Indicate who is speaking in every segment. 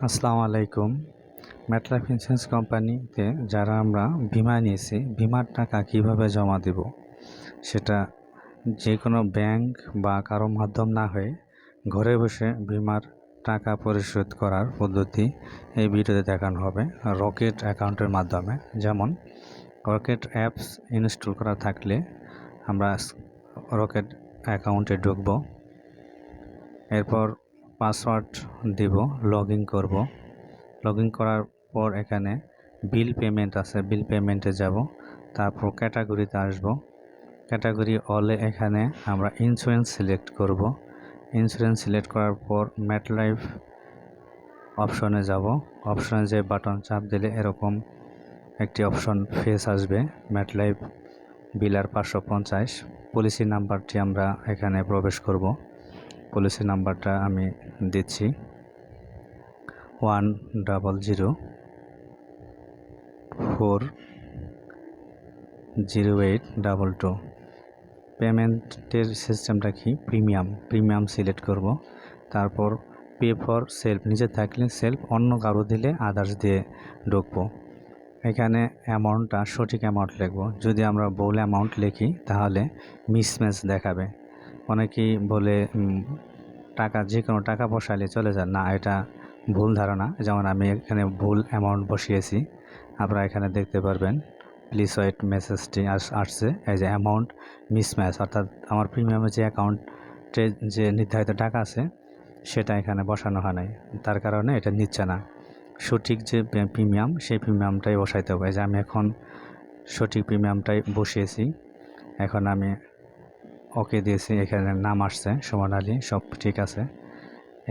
Speaker 1: আসসালামু আলাইকুম। MetLife insurance কোম্পানিতে যারা আমরা বীমা নিয়েছি, বীমার টাকা কীভাবে জমা দেব, সেটা যে কোনো ব্যাংক বা কারো মাধ্যম না হয়ে ঘরে বসে বীমার টাকা পরিশোধ করার পদ্ধতি এই ভিডিওতে দেখানো হবে রকেট অ্যাকাউন্টের মাধ্যমে। যেমন রকেট অ্যাপস ইনস্টল করা থাকলে আমরা রকেট অ্যাকাউন্টে ঢুকব, এরপর পাসওয়ার্ড দিব, লগ ইন করব। লগ ইন করার পর এখানে বিল পেমেন্ট আছে, বিল পেমেন্টে যাব, তারপর ক্যাটাগরিতে আসব। ক্যাটাগরি অলে এখানে আমরা ইন্স্যুরেন্স সিলেক্ট করব। ইন্স্যুরেন্স সিলেক্ট করার পর মেটলাইফ অপশনে যাব। অপশনে যে বাটন চাপ দিলে এরকম একটি অপশন ফেস আসবে, মেটলাইফ বিলার 550। পলিসি নাম্বারটি আমরা এখানে প্রবেশ করব। পলিসি নাম্বারটা আমি দিচ্ছি 100040822। পেমেন্টের সিস্টেমটা কি, প্রিমিয়াম সিলেক্ট করব। তারপর পে ফর সেলফ, নিজে থাকলে সেলফ, অন্য কারো দিলে আদার্স দিয়ে ঢুকবো। এখানে অ্যামাউন্টটা সঠিক অ্যামাউন্ট লিখব। যদি আমরা ভুল অ্যামাউন্ট লিখি তাহলে মিসম্যাচ দেখাবে। অনেকেই বলে টাকা যে কোনো টাকা বসালে চলে যায়, না, এটা ভুল ধারণা। যেমন আমি এখানে ভুল অ্যামাউন্ট বসিয়েছি, আপনারা এখানে দেখতে পারবেন। প্লিজ ওয়েট মেসেজটি আসছে, এই যে অ্যামাউন্ট মিসম্যাচ, অর্থাৎ আমার প্রিমিয়ামের যে অ্যাকাউন্টে যে নির্ধারিত টাকা আছে সেটা এখানে বসানো হয় নাই, তার কারণে এটা নিচ্ছে না। সঠিক যে প্রিমিয়াম সেই প্রিমিয়ামটাই বসাইতে হবে। যে আমি এখন সঠিক প্রিমিয়ামটাই বসিয়েছি, এখন আমি ওকে দিয়েছি। এখানে নাম আসছে সুমন আলী, সব ঠিক আছে।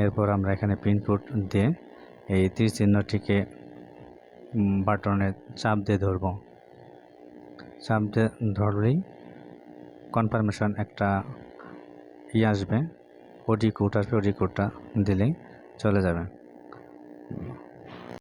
Speaker 1: এরপর আমরা এখানে পিনকোড দিয়ে এই তীর চিহ্নটিকে বাটনে চাপ দিয়ে ধরব। চাপ দিয়ে ধরলেই কনফার্মেশন একটা আসবে, ওডি কোড আসবে, ওডি কোডটা দিলেই চলে যাবে।